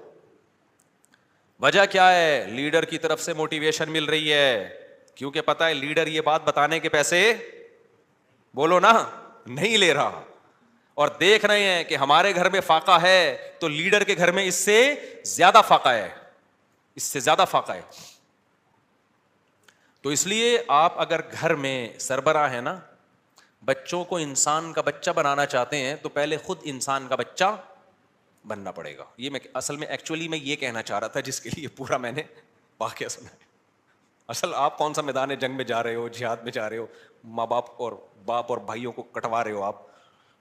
وجہ کیا ہے؟ لیڈر کی طرف سے موٹیویشن مل رہی ہے, کیونکہ پتا ہے لیڈر یہ بات بتانے کے پیسے, بولو نا, نہیں لے رہا, اور دیکھ رہے ہیں کہ ہمارے گھر میں فاقہ ہے تو لیڈر کے گھر میں اس سے زیادہ فاقہ ہے, اس سے زیادہ فاقہ ہے. تو اس لیے آپ اگر گھر میں سربراہ ہیں نا, بچوں کو انسان کا بچہ بنانا چاہتے ہیں تو پہلے خود انسان کا بچہ بننا پڑے گا. یہ میں اصل میں ایکچولی میں یہ کہنا چاہ رہا تھا, جس کے لیے پورا میں نے واقعہ سنا ہے. اصل آپ کون سا میدان جنگ میں جا رہے ہو, جہاد میں جا رہے ہو, ماں باپ اور بھائیوں کو کٹوا رہے ہو آپ.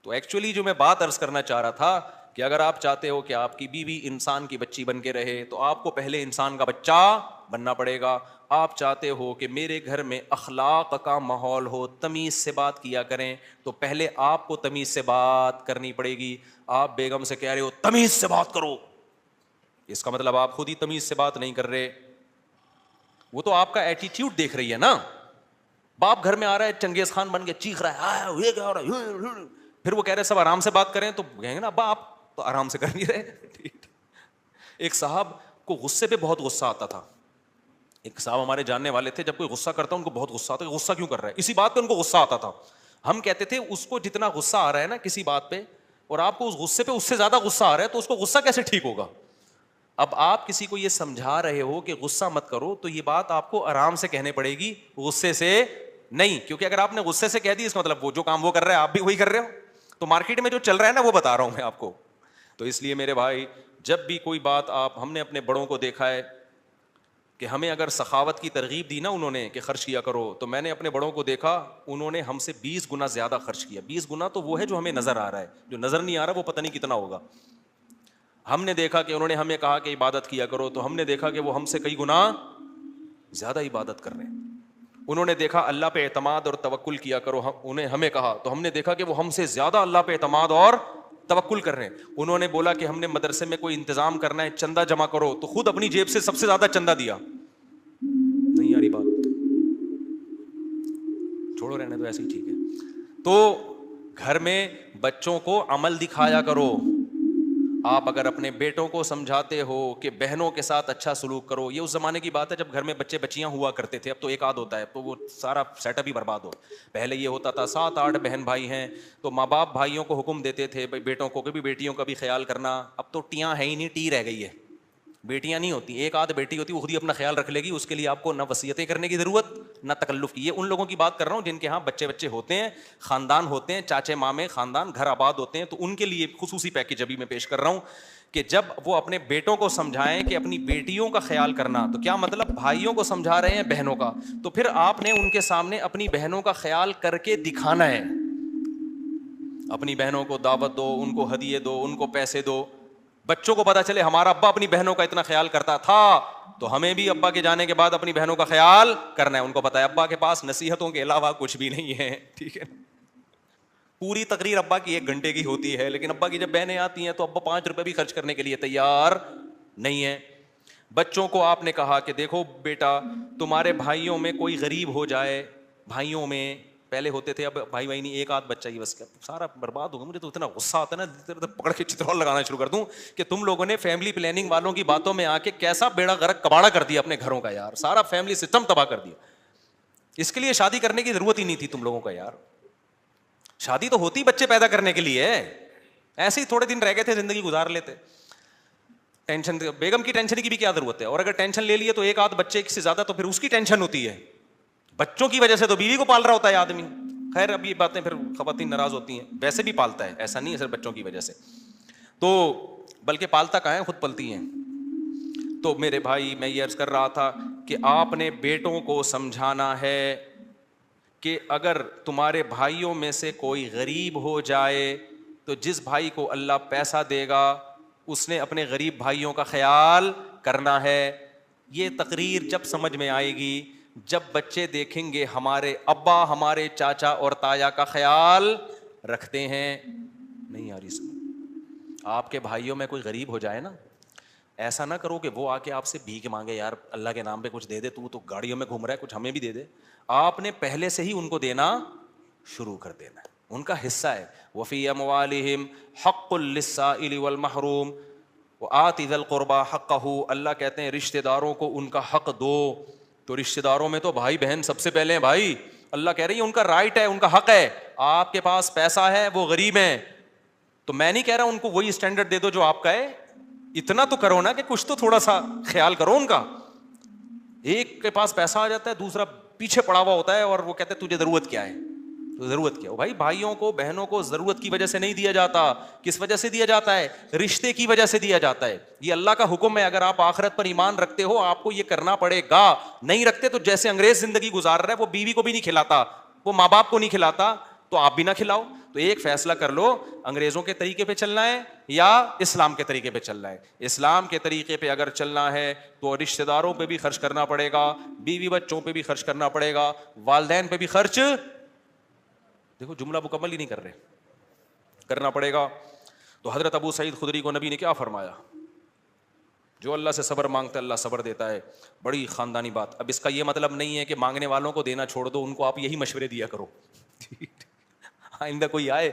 تو ایکچولی جو میں بات عرض کرنا چاہ رہا تھا کہ اگر آپ چاہتے ہو کہ آپ کی بیوی انسان کی بچی بن کے رہے تو آپ کو پہلے انسان کا بچہ بننا پڑے گا. آپ چاہتے ہو کہ میرے گھر میں اخلاق کا ماحول ہو, تمیز سے بات کیا کریں, تو پہلے آپ کو تمیز سے بات کرنی پڑے گی. آپ بیگم سے کہہ رہے ہو تمیز سے بات کرو, اس کا مطلب آپ خود ہی تمیز سے بات نہیں کر رہے. وہ تو آپ کا ایٹیٹیوڈ دیکھ رہی ہے نا. باپ گھر میں آ رہا ہے چنگیز خان بن کے چیخ رہا ہے, یہ کیا ہو رہا ہے, پھر وہ کہہ رہے سب آرام سے بات کریں, تو کہیں گے نا ابا آپ تو آرام سے کر نہیں رہے. ایک صاحب کو غصے پہ بہت غصہ آتا تھا. ایک صاحب ہمارے جاننے والے تھے, جب کوئی غصہ کرتا ان کو بہت غصہ آتا, غصہ کیوں کر رہا ہے, اسی بات پہ ان کو غصہ آتا تھا. ہم کہتے تھے اس کو جتنا غصہ آ رہا ہے نا کسی بات پہ, اور آپ کو اس غصے پہ اس سے زیادہ غصہ آ رہا ہے, تو اس کو غصہ کیسے ٹھیک ہوگا؟ اب آپ کسی کو یہ سمجھا رہے ہو کہ غصہ مت کرو, تو یہ بات آپ کو آرام سے کہنے پڑے گی, غصے سے نہیں. کیونکہ اگر آپ نے غصے سے کہہ دی, اس کا مطلب وہ جو کام وہ کر رہا ہے آپ بھی وہی کر رہے ہو. تو مارکیٹ میں جو چل رہا ہے نا وہ بتا رہا ہوں میں آپ کو. تو اس لیے میرے بھائی, جب بھی کوئی بات ہم نے اپنے بڑوں کو دیکھا ہے کہ ہمیں اگر سخاوت کی ترغیب دی نا انہوں نے کہ خرچ کیا کرو, تو میں نے اپنے بڑوں کو دیکھا انہوں نے ہم سے 20 گنا زیادہ خرچ کیا. 20 گنا تو وہ ہے جو ہمیں نظر آ رہا ہے, جو نظر نہیں آ رہا وہ پتہ نہیں کتنا ہوگا. ہم نے دیکھا کہ انہوں نے ہمیں کہا کہ عبادت کیا کرو, تو ہم نے دیکھا کہ وہ ہم سے کئی گنا زیادہ عبادت کر رہے ہیں. انہوں نے دیکھا اللہ پہ اعتماد اور توکل کیا کرو, انہیں ہمیں کہا, تو ہم نے دیکھا کہ وہ ہم سے زیادہ اللہ پہ اعتماد اور توکل کر رہے ہیں. انہوں نے بولا کہ ہم نے مدرسے میں کوئی انتظام کرنا ہے, چندہ جمع کرو, تو خود اپنی جیب سے سب سے زیادہ چندہ دیا. نہیں آ رہی بات, چھوڑو رہنے دو, ایسے ہی ٹھیک ہے. تو گھر میں بچوں کو عمل دکھایا کرو. آپ اگر اپنے بیٹوں کو سمجھاتے ہو کہ بہنوں کے ساتھ اچھا سلوک کرو, یہ اس زمانے کی بات ہے جب گھر میں بچے بچیاں ہوا کرتے تھے, اب تو ایک آدھ ہوتا ہے, تو وہ سارا سیٹ اپ ہی برباد ہو. پہلے یہ ہوتا تھا 7-8 بہن بھائی ہیں, تو ماں باپ بھائیوں کو حکم دیتے تھے بیٹوں کو کہ بھی بیٹیوں کا بھی خیال کرنا. اب تو ٹیاں ہے ہی نہیں, ٹی رہ گئی ہے, بیٹیاں نہیں ہوتی. ایک آدھ بیٹی ہوتی وہ خود ہی اپنا خیال رکھ لے گی, اس کے لیے آپ کو نہ وصیتیں کرنے کی ضرورت نہ تکلف کی. یہ ان لوگوں کی بات کر رہا ہوں جن کے ہاں بچے ہوتے ہیں, خاندان ہوتے ہیں, چاچے مامے خاندان گھر آباد ہوتے ہیں, تو ان کے لیے خصوصی پیکیج ابھی میں پیش کر رہا ہوں کہ جب وہ اپنے بیٹوں کو سمجھائیں کہ اپنی بیٹیوں کا خیال کرنا, تو کیا مطلب بھائیوں کو سمجھا رہے ہیں بہنوں کا, تو پھر آپ نے ان کے سامنے اپنی بہنوں کا خیال کر کے دکھانا ہے. اپنی بہنوں کو دعوت دو, ان کو ہدیے دو, ان کو پیسے دو. بچوں کو پتا چلے ہمارا ابا اپنی بہنوں کا اتنا خیال کرتا تھا, تو ہمیں بھی ابا کے جانے کے بعد اپنی بہنوں کا خیال کرنا ہے. ان کو پتا ہے ابا کے پاس نصیحتوں کے علاوہ کچھ بھی نہیں ہے, ٹھیک ہے. پوری تقریر ابا کی 1 گھنٹے کی ہوتی ہے, لیکن ابا کی جب بہنیں آتی ہیں تو ابا 5 روپے بھی خرچ کرنے کے لیے تیار نہیں ہے. بچوں کو آپ نے کہا کہ دیکھو بیٹا, تمہارے بھائیوں میں کوئی غریب ہو جائے, بھائیوں میں پہلے ہوتے تھے, اب بھائی نہیں, ایک آدھ بچہ ہی بس, سارا برباد ہوگا. مجھے تو اتنا غصہ آتا ہے نا, پکڑ کے چترول لگانا شروع کر دوں کہ تم لوگوں نے فیملی پلاننگ والوں کی باتوں میں آ کے کیسا بیڑا غرق کباڑا کر دیا اپنے گھروں کا یار, سارا فیملی سسٹم تباہ کر دیا. اس کے لیے شادی کرنے کی ضرورت ہی نہیں تھی تم لوگوں کا یار. شادی تو ہوتی بچے پیدا کرنے کے لیے, ایسے ہی تھوڑے دن رہ گئے تھے زندگی گزار لیتے. ٹینشن, بیگم کی ٹینشن کی بھی کیا ضرورت ہے, اور اگر ٹینشن لے لیے تو ایک آدھ بچے سے زیادہ تو پھر اس کی ٹینشن ہوتی ہے. بچوں کی وجہ سے تو بیوی کو پال رہا ہوتا ہے آدمی. خیر اب یہ باتیں پھر خواتین ناراض ہوتی ہیں, ویسے بھی پالتا ہے, ایسا نہیں ہے صرف بچوں کی وجہ سے, تو بلکہ پالتا کہاں ہے, خود پلتی ہیں. تو میرے بھائی میں یہ عرض کر رہا تھا کہ آپ نے بیٹوں کو سمجھانا ہے کہ اگر تمہارے بھائیوں میں سے کوئی غریب ہو جائے تو جس بھائی کو اللہ پیسہ دے گا اس نے اپنے غریب بھائیوں کا خیال کرنا ہے. یہ تقریر جب سمجھ میں آئے گی جب بچے دیکھیں گے ہمارے ابا ہمارے چاچا اور تایا کا خیال رکھتے ہیں. نہیں آ رہی سمجھ. آپ کے بھائیوں میں کوئی غریب ہو جائے نا, ایسا نہ کرو کہ وہ آ کے آپ سے بھیک مانگے, یار اللہ کے نام پہ کچھ دے دے, تو گاڑیوں میں گھوم رہا ہے, کچھ ہمیں بھی دے دے. آپ نے پہلے سے ہی ان کو دینا شروع کر دینا ہے. ان کا حصہ ہے. وفی اموالہم حق للسائل والمحروم وآت ذی القربى حقہ. اللہ کہتے ہیں رشتہ داروں کو ان کا حق دو. تو رشتہ داروں میں تو بھائی بہن سب سے پہلے ہیں بھائی. اللہ کہہ رہی ہے ان کا رائٹ ہے, ان کا حق ہے. آپ کے پاس پیسہ ہے, وہ غریب ہیں, تو میں نہیں کہہ رہا ان کو وہی اسٹینڈرڈ دے دو جو آپ کا ہے. اتنا تو کرو نا کہ کچھ تو تھوڑا سا خیال کرو ان کا. ایک کے پاس پیسہ آ جاتا ہے, دوسرا پیچھے پڑا ہوا ہوتا ہے اور وہ کہتے ہیں تجھے ضرورت کیا ہے, تو ضرورت کیا ہو بھائی. بھائیوں کو بہنوں کو ضرورت کی وجہ سے نہیں دیا جاتا. کس وجہ سے دیا جاتا ہے؟ رشتے کی وجہ سے دیا جاتا ہے. یہ اللہ کا حکم ہے. اگر آپ آخرت پر ایمان رکھتے ہو آپ کو یہ کرنا پڑے گا. نہیں رکھتے تو جیسے انگریز زندگی گزار رہا ہے, وہ بیوی کو بھی نہیں کھلاتا, وہ ماں باپ کو نہیں کھلاتا, تو آپ بھی نہ کھلاؤ. تو ایک فیصلہ کر لو, انگریزوں کے طریقے پہ چلنا ہے یا اسلام کے طریقے پہ چلنا ہے. اسلام کے طریقے پہ اگر چلنا ہے تو رشتہ داروں پہ بھی خرچ کرنا پڑے گا, بیوی بچوں پہ بھی خرچ کرنا پڑے گا, والدین پہ بھی خرچ, دیکھو جملہ مکمل ہی نہیں کر رہے, کرنا پڑے گا. تو حضرت ابو سعید خدری کو نبی نے کیا فرمایا؟ جو اللہ سے صبر مانگتا ہے اللہ صبر دیتا ہے. بڑی خاندانی بات. اب اس کا یہ مطلب نہیں ہے کہ مانگنے والوں کو دینا چھوڑ دو, ان کو آپ یہی مشورے دیا کرو. آئندہ کوئی آئے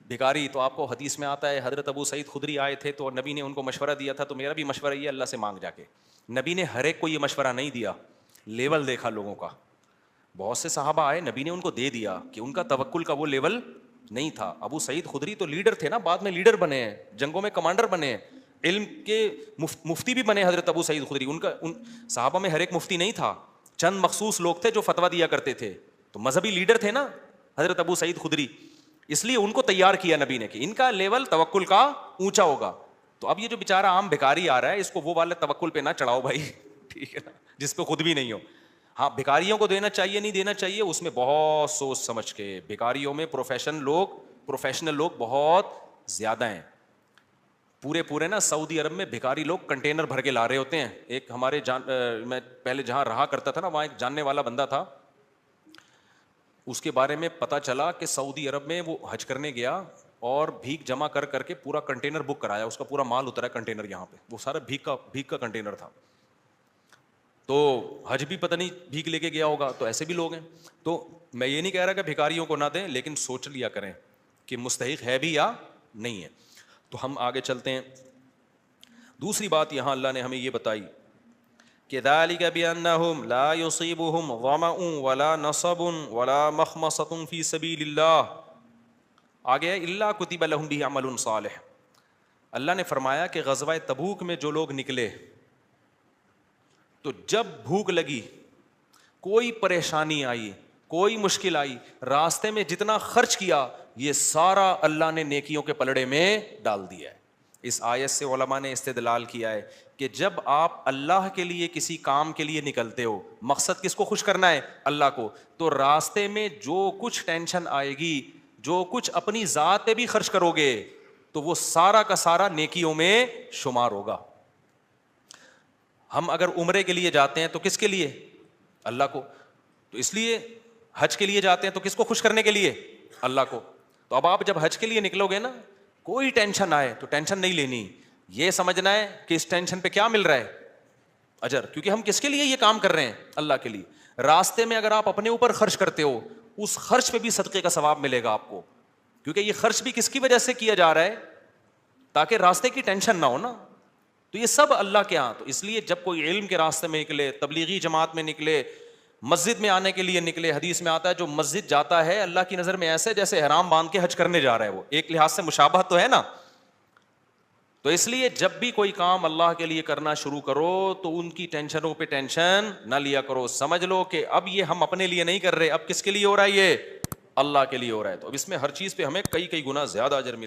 بھکاری, تو آپ کو حدیث میں آتا ہے حضرت ابو سعید خدری آئے تھے تو نبی نے ان کو مشورہ دیا تھا, تو میرا بھی مشورہ یہ اللہ سے مانگ جا کے. نبی نے ہر ایک کو یہ مشورہ نہیں دیا, لیول دیکھا لوگوں کا. بہت سے صحابہ آئے, نبی نے ان کو دے دیا کہ ان کا توکل کا وہ لیول نہیں تھا. ابو سعید خدری تو لیڈر تھے نا, بعد میں لیڈر بنے ہیں, جنگوں میں کمانڈر بنے ہیں, علم کے مفتی بھی بنے حضرت ابو سعید خدری. ان صحابہ میں ہر ایک مفتی نہیں تھا, چند مخصوص لوگ تھے جو فتویٰ دیا کرتے تھے. تو مذہبی لیڈر تھے نا حضرت ابو سعید خدری, اس لیے ان کو تیار کیا نبی نے کہ ان کا لیول توکل کا اونچا ہوگا. تو اب یہ جو بیچارہ عام بھکاری آ رہا ہے, اس کو وہ والے توکل پہ نہ چڑھاؤ بھائی, ٹھیک ہے نا, جس پہ خود بھی نہیں ہو. ہاں بھکاریوں کو دینا چاہیے نہیں دینا چاہیے, اس میں بہت سوچ سمجھ کے. بھکاریوں میں پروفیشنل لوگ بہت زیادہ ہیں. پورے نا سعودی عرب میں بھکاری لوگ کنٹینر بھر کے لا رہے ہوتے ہیں. ایک ہمارے میں پہلے جہاں رہا کرتا تھا نا, وہاں ایک جاننے والا بندہ تھا, اس کے بارے میں پتا چلا کہ سعودی عرب میں وہ حج کرنے گیا اور بھیک جمع کر کے پورا کنٹینر بک کرایا, اس کا پورا مال اترا کنٹینر یہاں پہ, وہ سارا بھیک کا کنٹینر تھا. تو حج بھی پتہ نہیں بھیک لے کے گیا ہوگا. تو ایسے بھی لوگ ہیں. تو میں یہ نہیں کہہ رہا کہ بھکاریوں کو نہ دیں, لیکن سوچ لیا کریں کہ مستحق ہے بھی یا نہیں ہے. تو ہم آگے چلتے ہیں. دوسری بات یہاں اللہ نے ہمیں یہ بتائی کہ ذالک بانہم لا یصیبہم ظمأ ولا نصب ولا مخمصۃ فی سبیل اللہ. آگے ہے الا کتب لہم بہ عمل صالح. اللہ نے فرمایا کہ غزوہ تبوک میں جو لوگ نکلے تو جب بھوک لگی, کوئی پریشانی آئی, کوئی مشکل آئی, راستے میں جتنا خرچ کیا یہ سارا اللہ نے نیکیوں کے پلڑے میں ڈال دیا ہے. اس آیت سے علماء نے استدلال کیا ہے کہ جب آپ اللہ کے لیے کسی کام کے لیے نکلتے ہو, مقصد کس کو خوش کرنا ہے؟ اللہ کو, تو راستے میں جو کچھ ٹینشن آئے گی, جو کچھ اپنی ذات پہ بھی خرچ کرو گے, تو وہ سارا کا سارا نیکیوں میں شمار ہوگا. ہم اگر عمرے کے لیے جاتے ہیں تو کس کے لیے؟ اللہ کو. تو اس لیے حج کے لیے جاتے ہیں تو کس کو خوش کرنے کے لیے؟ اللہ کو. تو اب آپ جب حج کے لیے نکلو گے نا, کوئی ٹینشن آئے تو ٹینشن نہیں لینی, یہ سمجھنا ہے کہ اس ٹینشن پہ کیا مل رہا ہے؟ اجر. کیونکہ ہم کس کے لیے یہ کام کر رہے ہیں؟ اللہ کے لیے. راستے میں اگر آپ اپنے اوپر خرچ کرتے ہو, اس خرچ پہ بھی صدقے کا ثواب ملے گا آپ کو, کیونکہ یہ خرچ بھی کس کی وجہ سے کیا جا رہا ہے؟ تاکہ راستے کی ٹینشن نہ ہو نا. تو یہ سب اللہ کے ہاں. تو اس لیے جب کوئی علم کے راستے میں نکلے, تبلیغی جماعت میں نکلے, مسجد میں آنے کے لیے نکلے, حدیث میں آتا ہے جو مسجد جاتا ہے اللہ کی نظر میں ایسے جیسے احرام باندھ کے حج کرنے جا رہا ہے. وہ ایک لحاظ سے مشابہت تو ہے نا. تو اس لیے جب بھی کوئی کام اللہ کے لیے کرنا شروع کرو تو ان کی ٹینشنوں پہ ٹینشن نہ لیا کرو. سمجھ لو کہ اب یہ ہم اپنے لیے نہیں کر رہے, اب کس کے لیے ہو رہا ہے؟ یہ اللہ کے لیے ہو رہا ہے. تو اب اس میں ہر چیز پہ ہمیں کئی گنا زیادہ اجر ملے.